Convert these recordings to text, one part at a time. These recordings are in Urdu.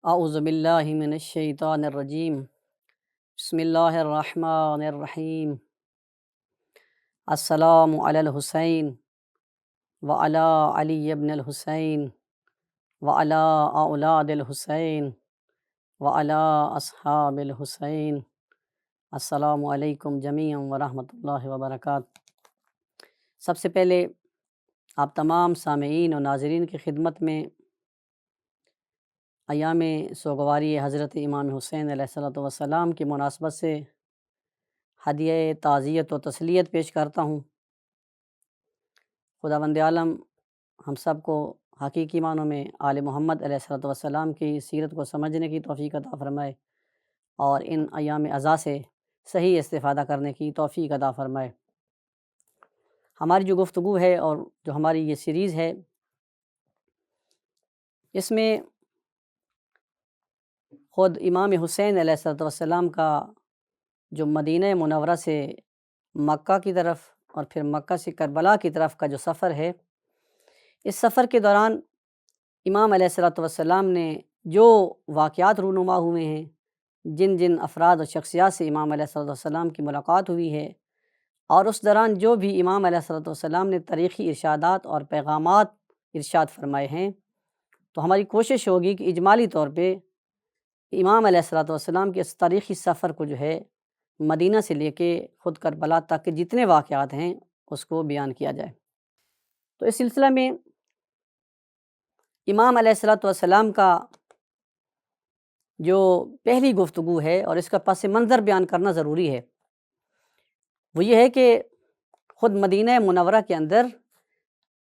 اعوذ باللہ من الشیطان الرجیم بسم اللہ الرحمن الرحیم السلام علی الحسین وعلی علی ابن الحسین وعلی اولاد الحسین وعلی اصحاب الحسین۔ السلام علیکم جمیعا ورحمۃ اللہ وبرکاتہ۔ سب سے پہلے آپ تمام سامعین و ناظرین کی خدمت میں ایام سوگواری حضرت امام حسین علیہ السلام کی مناسبت سے ہدیہ تعزیت و تسلیت پیش کرتا ہوں۔ خداوند عالم ہم سب کو حقیقی معنوں میں آل محمد علیہ السلام کی سیرت کو سمجھنے کی توفیق عطا فرمائے اور ان ایام عزا سے صحیح استفادہ کرنے کی توفیق عطا فرمائے۔ ہماری جو گفتگو ہے اور جو ہماری یہ سیریز ہے، اس میں خود امام حسین علیہ السلام کا جو مدینہ منورہ سے مکہ کی طرف اور پھر مکہ سے کربلا کی طرف کا جو سفر ہے، اس سفر کے دوران امام علیہ السلام نے جو واقعات رونما ہوئے ہیں، جن جن افراد و شخصیات سے امام علیہ السلام کی ملاقات ہوئی ہے، اور اس دوران جو بھی امام علیہ السلام نے تاریخی ارشادات اور پیغامات ارشاد فرمائے ہیں، تو ہماری کوشش ہوگی کہ اجمالی طور پہ امام علیہ السلام کے اس تاریخی سفر کو جو ہے مدینہ سے لے کے خود کربلا تک کے جتنے واقعات ہیں اس کو بیان کیا جائے۔ تو اس سلسلہ میں امام علیہ السلام کا جو پہلی گفتگو ہے اور اس کا پس منظر بیان کرنا ضروری ہے، وہ یہ ہے کہ خود مدینہ منورہ کے اندر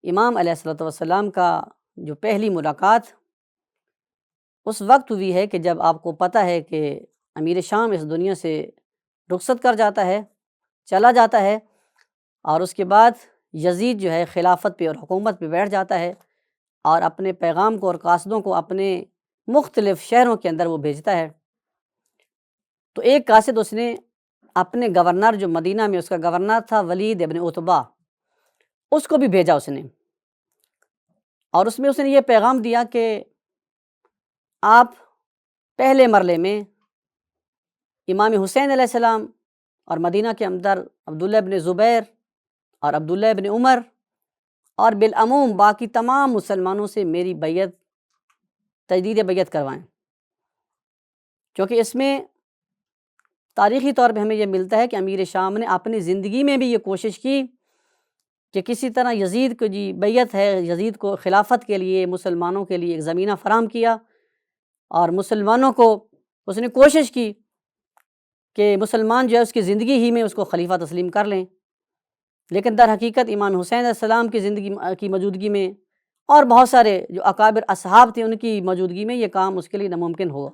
امام علیہ السلام کا جو پہلی ملاقات اس وقت ہوئی ہے کہ جب آپ کو پتہ ہے کہ امیر شام اس دنیا سے رخصت کر جاتا ہے، چلا جاتا ہے، اور اس کے بعد یزید جو ہے خلافت پہ اور حکومت پہ بیٹھ جاتا ہے اور اپنے پیغام کو اور قاصدوں کو اپنے مختلف شہروں کے اندر وہ بھیجتا ہے۔ تو ایک قاصد اس نے اپنے گورنر، جو مدینہ میں اس کا گورنر تھا ولید ابن عتبہ، اس کو بھی بھیجا اس نے، اور اس میں اس نے یہ پیغام دیا کہ آپ پہلے مرحلے میں امام حسین علیہ السلام اور مدینہ کے اندر عبداللہ ابن زبیر اور عبداللہ ابن عمر اور بالعموم باقی تمام مسلمانوں سے میری بیعت، تجدید بیعت کروائیں، کیونکہ اس میں تاریخی طور پہ ہمیں یہ ملتا ہے کہ امیر شام نے اپنی زندگی میں بھی یہ کوشش کی کہ کسی طرح یزید کو جی بیعت ہے، یزید کو خلافت کے لیے مسلمانوں کے لیے ایک زمینہ فراہم کیا، اور مسلمانوں کو اس نے کوشش کی کہ مسلمان جو ہے اس کی زندگی ہی میں اس کو خلیفہ تسلیم کر لیں، لیکن در حقیقت امام حسین علیہ السلام کی زندگی کی موجودگی میں اور بہت سارے جو اکابر اصحاب تھے ان کی موجودگی میں یہ کام اس کے لیے ناممکن ہوا۔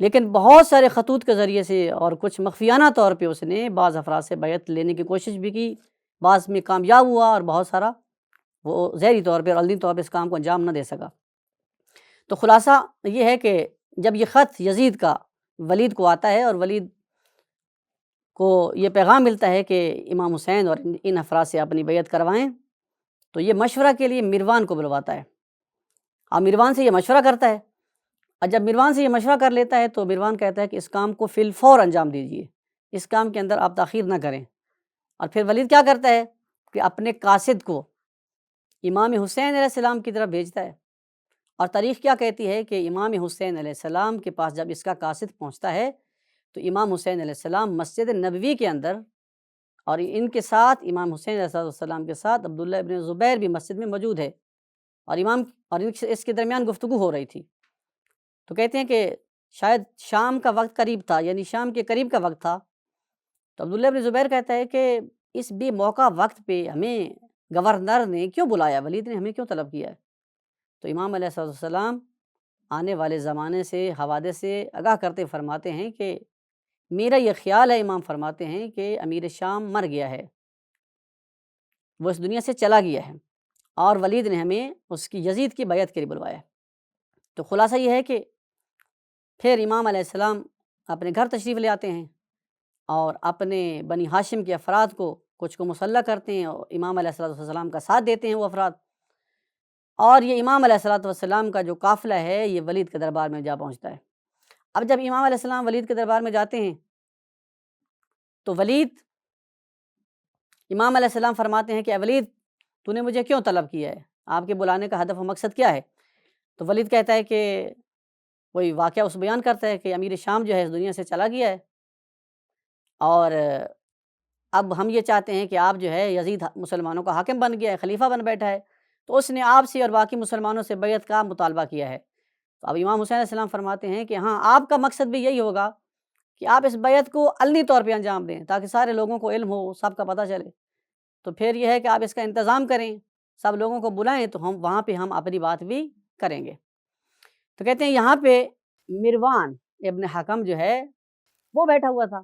لیکن بہت سارے خطوط کے ذریعے سے اور کچھ مخفیانہ طور پہ اس نے بعض افراد سے بیعت لینے کی کوشش بھی کی، بعض میں کامیاب ہوا اور بہت سارا وہ ظاہری طور پہ اور علنی طور پہ اس کام کو انجام نہ دے سکا۔ تو خلاصہ یہ ہے کہ جب یہ خط یزید کا ولید کو آتا ہے اور ولید کو یہ پیغام ملتا ہے کہ امام حسین اور ان افراد سے اپنی بیعت کروائیں، تو یہ مشورہ کے لیے مروان کو بلواتا ہے، اور مروان سے یہ مشورہ کرتا ہے، اور جب مروان سے یہ مشورہ کر لیتا ہے تو مروان کہتا ہے کہ اس کام کو فی الفور انجام دیجیے، اس کام کے اندر آپ تاخیر نہ کریں۔ اور پھر ولید کیا کرتا ہے کہ اپنے قاصد کو امام حسین علیہ السلام کی طرف بھیجتا ہے، اور تاریخ کیا کہتی ہے کہ امام حسین علیہ السلام کے پاس جب اس کا قاصد پہنچتا ہے تو امام حسین علیہ السلام مسجد نبوی کے اندر، اور ان کے ساتھ امام حسین علیہ السلام کے ساتھ عبداللہ ابن زبیر بھی مسجد میں موجود ہے، اور اس کے درمیان گفتگو ہو رہی تھی۔ تو کہتے ہیں کہ شاید شام کا وقت قریب تھا، یعنی شام کے قریب کا وقت تھا، تو عبداللہ ابن زبیر کہتا ہے کہ اس بے موقع وقت پہ ہمیں گورنر نے کیوں بلایا، ولید نے ہمیں کیوں طلب کیا ہے؟ تو امام علیہ السلام آنے والے زمانے سے، حوادث سے آگاہ کرتے فرماتے ہیں کہ میرا یہ خیال ہے، امام فرماتے ہیں کہ امیر شام مر گیا ہے، وہ اس دنیا سے چلا گیا ہے، اور ولید نے ہمیں اس کی یزید کی بیعت کے لیے بلوایا ہے۔ تو خلاصہ یہ ہے کہ پھر امام علیہ السلام اپنے گھر تشریف لے آتے ہیں اور اپنے بنی ہاشم کے افراد کو کچھ کو مسلح کرتے ہیں، اور امام علیہ السلام کا ساتھ دیتے ہیں وہ افراد، اور یہ امام علیہ الصلوۃ والسلام کا جو قافلہ ہے یہ ولید کے دربار میں جا پہنچتا ہے۔ اب جب امام علیہ السلام ولید کے دربار میں جاتے ہیں تو ولید امام علیہ السلام فرماتے ہیں کہ اے ولید، تو نے مجھے کیوں طلب کیا ہے؟ آپ کے بلانے کا ہدف و مقصد کیا ہے؟ تو ولید کہتا ہے کہ کوئی واقعہ اس بیان کرتا ہے کہ امیر شام جو ہے اس دنیا سے چلا گیا ہے، اور اب ہم یہ چاہتے ہیں کہ آپ جو ہے یزید مسلمانوں کا حاکم بن گیا ہے، خلیفہ بن بیٹھا ہے، تو اس نے آپ سے اور باقی مسلمانوں سے بیعت کا مطالبہ کیا ہے۔ تو اب امام حسین علیہ السلام فرماتے ہیں کہ ہاں، آپ کا مقصد بھی یہی ہوگا کہ آپ اس بیعت کو علنی طور پہ انجام دیں تاکہ سارے لوگوں کو علم ہو، سب کا پتہ چلے۔ تو پھر یہ ہے کہ آپ اس کا انتظام کریں، سب لوگوں کو بلائیں تو ہم وہاں پہ ہم اپنی بات بھی کریں گے۔ تو کہتے ہیں یہاں پہ مروان ابن حکم جو ہے وہ بیٹھا ہوا تھا،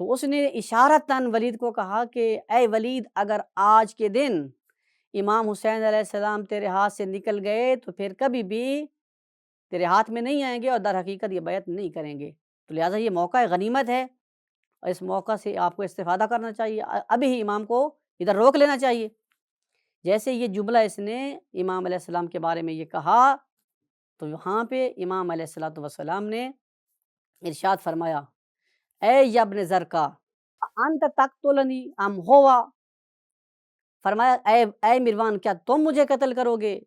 تو اس نے اشارتاً ولید کو کہا کہ اے ولید، اگر آج کے دن امام حسین علیہ السلام تیرے ہاتھ سے نکل گئے تو پھر کبھی بھی تیرے ہاتھ میں نہیں آئیں گے اور در حقیقت یہ بیعت نہیں کریں گے، تو لہٰذا یہ موقع غنیمت ہے اور اس موقع سے آپ کو استفادہ کرنا چاہیے، ابھی ہی امام کو ادھر روک لینا چاہیے۔ جیسے یہ جملہ اس نے امام علیہ السلام کے بارے میں یہ کہا تو وہاں پہ امام علیہ الصلوۃ والسلام نے ارشاد فرمایا، اے یبن زرکا انت تقتلنی ام ہوا، فرمایا اے مروان، کیا تم مجھے قتل کرو گے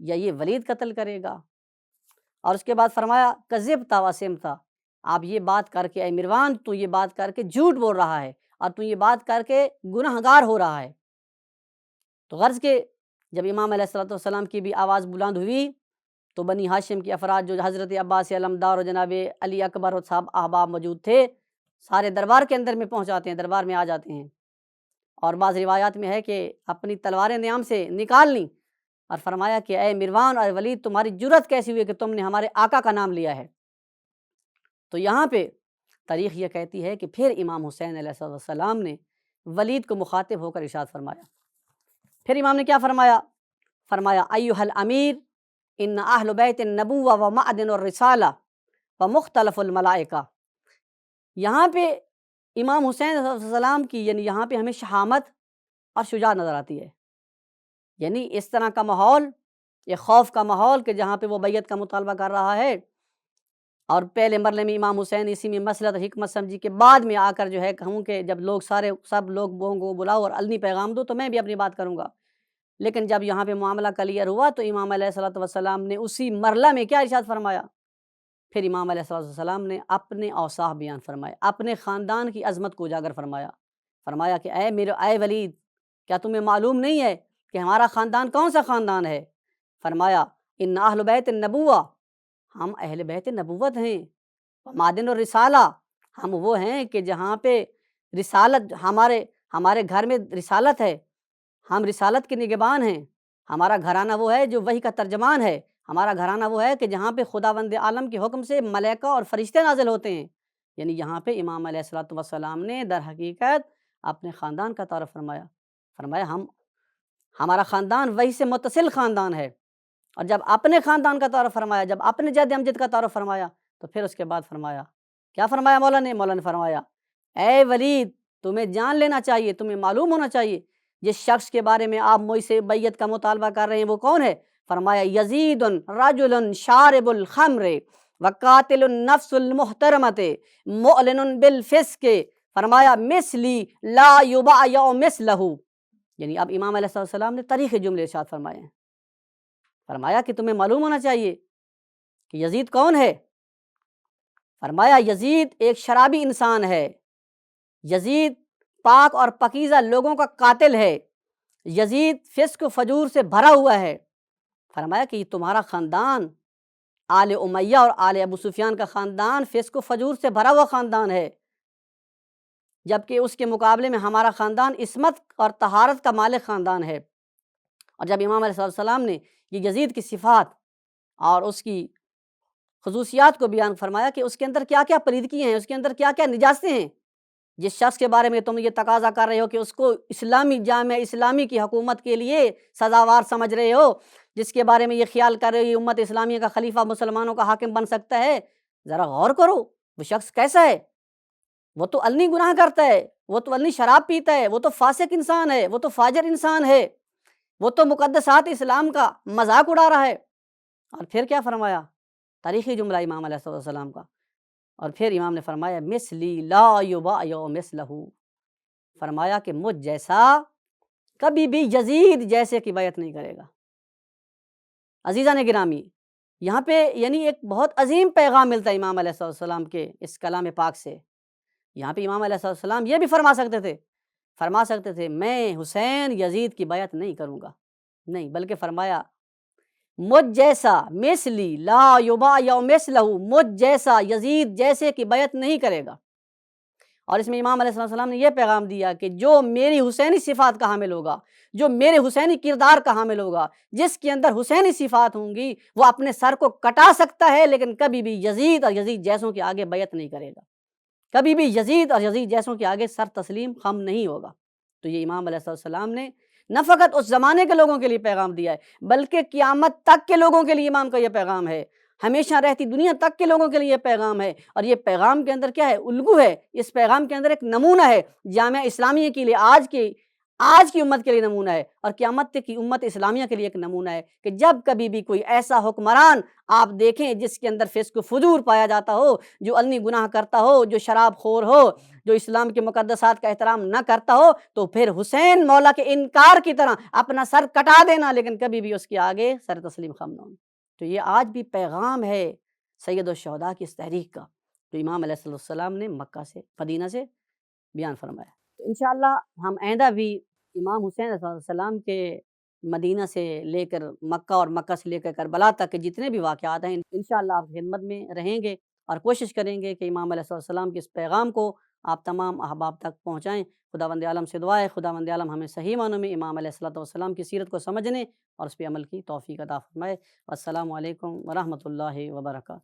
یا یہ ولید قتل کرے گا؟ اور اس کے بعد فرمایا کذبت وسمت، آپ یہ بات کر کے اے مروان، تو یہ بات کر کے جھوٹ بول رہا ہے اور تو یہ بات کر کے گناہ گار ہو رہا ہے۔ تو غرض کہ جب امام علیہ الصلوۃ والسلام کی بھی آواز بلند ہوئی تو بنی ہاشم کے افراد جو حضرت عباس علمدار اور جناب علی اکبر اور صاحب احباب موجود تھے، سارے دربار کے اندر میں پہنچ جاتے ہیں، دربار میں آ جاتے ہیں، اور بعض روایات میں ہے کہ اپنی تلواریں نیام سے نکال لیں اور فرمایا کہ اے مروان اور ولید، تمہاری جرت کیسی ہوئی کہ تم نے ہمارے آقا کا نام لیا ہے؟ تو یہاں پہ تاریخ یہ کہتی ہے کہ پھر امام حسین علیہ السلام نے ولید کو مخاطب ہو کر ارشاد فرمایا، پھر امام نے کیا فرمایا؟ فرمایا ایھا الامیر ان اہل بیت النبوہ و معدن الرسالہ و مختلف الملائکہ۔ یہاں پہ امام حسین علیہ السلام کی یعنی یہاں پہ ہمیں شہامت اور شجاعت نظر آتی ہے، یعنی اس طرح کا ماحول، ایک خوف کا ماحول کہ جہاں پہ وہ بیعت کا مطالبہ کر رہا ہے، اور پہلے مرلے میں امام حسین اسی میں مسلحت اور حکمت سمجھی کہ بعد میں آ کر جو ہے کہوں کہ جب لوگ سب لوگوں کو بلاؤ اور علنی پیغام دو تو میں بھی اپنی بات کروں گا، لیکن جب یہاں پہ معاملہ کلیئر ہوا تو امام علیہ الصلوۃ والسلام نے اسی مرلہ میں کیا ارشاد فرمایا؟ پھر امام علیہ الصلوۃ والسلام نے اپنے اوصاف بیان فرمائے، اپنے خاندان کی عظمت کو اجاگر فرمایا، فرمایا کہ اے ولید، کیا تمہیں معلوم نہیں ہے کہ ہمارا خاندان کون سا خاندان ہے؟ فرمایا ان اہل بیت النبوہ، ہم اہل بیت نبوت ہیں، معدن الرسالہ، ہم وہ ہیں کہ جہاں پہ رسالت، ہمارے گھر میں رسالت ہے، ہم رسالت کے نگہبان ہیں، ہمارا گھرانہ وہ ہے جو وحی کا ترجمان ہے، ہمارا گھرانہ وہ ہے کہ جہاں پہ خداوند عالم کے حکم سے ملائکہ اور فرشتے نازل ہوتے ہیں۔ یعنی یہاں پہ امام علیہ الصلوۃ والسلام نے در حقیقت اپنے خاندان کا تعارف فرمایا، فرمایا ہمارا خاندان وحی سے متصل خاندان ہے، اور جب اپنے خاندان کا تعارف فرمایا، جب اپنے جد امجد کا تعارف فرمایا تو پھر اس کے بعد فرمایا، کیا فرمایا مولا نے فرمایا اے ولید، تمہیں جان لینا چاہیے، تمہیں معلوم ہونا چاہیے جس شخص کے بارے میں آپ مجھ سے بیعت کا مطالبہ کر رہے ہیں وہ کون ہے؟ فرمایا یزید رجل شارب الخمر وقاتل النفس المحترمۃ معلن بالفسق، فرمایا مثلی لا یباع مثلہ، یعنی اب امام علیہ السلام نے طریق جملے ارشاد فرمائے ہیں، فرمایا کہ تمہیں معلوم ہونا چاہیے کہ یزید کون ہے؟ فرمایا یزید ایک شرابی انسان ہے، یزید پاک اور پاکیزہ لوگوں کا قاتل ہے، یزید فسق و فجور سے بھرا ہوا ہے۔ فرمایا کہ یہ تمہارا خاندان آل امیہ اور آل ابو سفیان کا خاندان فسق و فجور سے بھرا ہوا خاندان ہے، جبکہ اس کے مقابلے میں ہمارا خاندان عصمت اور طہارت کا مالک خاندان ہے۔ اور جب امام علیہ السلام نے یہ یزید کی صفات اور اس کی خصوصیات کو بیان فرمایا کہ اس کے اندر کیا کیا پلیدگی ہیں، اس کے اندر کیا کیا نجاستیں ہیں، جس شخص کے بارے میں تم یہ تقاضا کر رہے ہو کہ اس کو اسلامی جامعہ اسلامی کی حکومت کے لیے سزاوار سمجھ رہے ہو، جس کے بارے میں یہ خیال کر رہے ہو یہ امت اسلامیہ کا خلیفہ مسلمانوں کا حاکم بن سکتا ہے، ذرا غور کرو وہ شخص کیسا ہے، وہ تو علنی گناہ کرتا ہے، وہ تو علنی شراب پیتا ہے، وہ تو فاسق انسان ہے، وہ تو فاجر انسان ہے، وہ تو مقدسات اسلام کا مذاق اڑا رہا ہے۔ اور پھر کیا فرمایا؟ تاریخی جملہ امام علیہ السلام کا، اور پھر امام نے فرمایا مثلی لا یباع مثلہ، فرمایا کہ مجھ جیسا کبھی بھی یزید جیسے کی بیعت نہیں کرے گا۔ عزیزان گرامی، یہاں پہ یعنی ایک بہت عظیم پیغام ملتا ہے امام علیہ السلام کے اس کلام پاک سے۔ یہاں پہ امام علیہ السلام یہ بھی فرما سکتے تھے میں حسین یزید کی بیعت نہیں کروں گا، نہیں، بلکہ فرمایا مجھ جیسا مثلی لا یباع مثلہ، مجھ جیسا یزید جیسے کی بیعت نہیں کرے گا۔ اور اس میں امام علیہ السلام نے یہ پیغام دیا کہ جو میری حسینی صفات کا حامل ہوگا، جو میرے حسینی کردار کا حامل ہوگا، جس کے اندر حسینی صفات ہوں گی، وہ اپنے سر کو کٹا سکتا ہے لیکن کبھی بھی یزید اور یزید جیسوں کے آگے بیعت نہیں کرے گا، کبھی بھی یزید اور یزید جیسوں کے آگے سر تسلیم خم نہیں ہوگا۔ تو یہ امام علیہ السلام نے نہ فقط اس زمانے کے لوگوں کے لیے پیغام دیا ہے، بلکہ قیامت تک کے لوگوں کے لیے امام کا یہ پیغام ہے، ہمیشہ رہتی دنیا تک کے لوگوں کے لیے یہ پیغام ہے۔ اور یہ پیغام کے اندر کیا ہے؟ الگو ہے، اس پیغام کے اندر ایک نمونہ ہے جامعہ اسلامیہ کے لیے، آج کی امت کے لیے نمونہ ہے، اور قیامت کی امت اسلامیہ کے لیے ایک نمونہ ہے کہ جب کبھی بھی کوئی ایسا حکمران آپ دیکھیں جس کے اندر فسق و فجور پایا جاتا ہو، جو علنی گناہ کرتا ہو، جو شراب خور ہو، جو اسلام کے مقدسات کا احترام نہ کرتا ہو، تو پھر حسین مولا کے انکار کی طرح اپنا سر کٹا دینا لیکن کبھی بھی اس کے آگے سر تسلیم خم نہ ہونا۔ تو یہ آج بھی پیغام ہے سید الشہداء کی اس تحریک کا، جو امام علیہ السلام نے مکہ سے، مدینہ سے بیان فرمایا۔ تو انشاءاللہ ہم آئندہ بھی امام حسین علیہ السلام کے مدینہ سے لے کر مکہ اور مکہ سے لے کر کربلا تک کے جتنے بھی واقعات ہیں انشاءاللہ آپ کی خدمت میں رہیں گے، اور کوشش کریں گے کہ امام علیہ السلام کے اس پیغام کو آپ تمام احباب تک پہنچائیں۔ خداوند عالم سے دعا ہے خداوند عالم ہمیں صحیح معنوں میں امام علیہ السلام کی سیرت کو سمجھنے اور اس پہ عمل کی توفیق عطا فرمائے۔ السلام علیکم ورحمۃ اللہ وبرکاتہ۔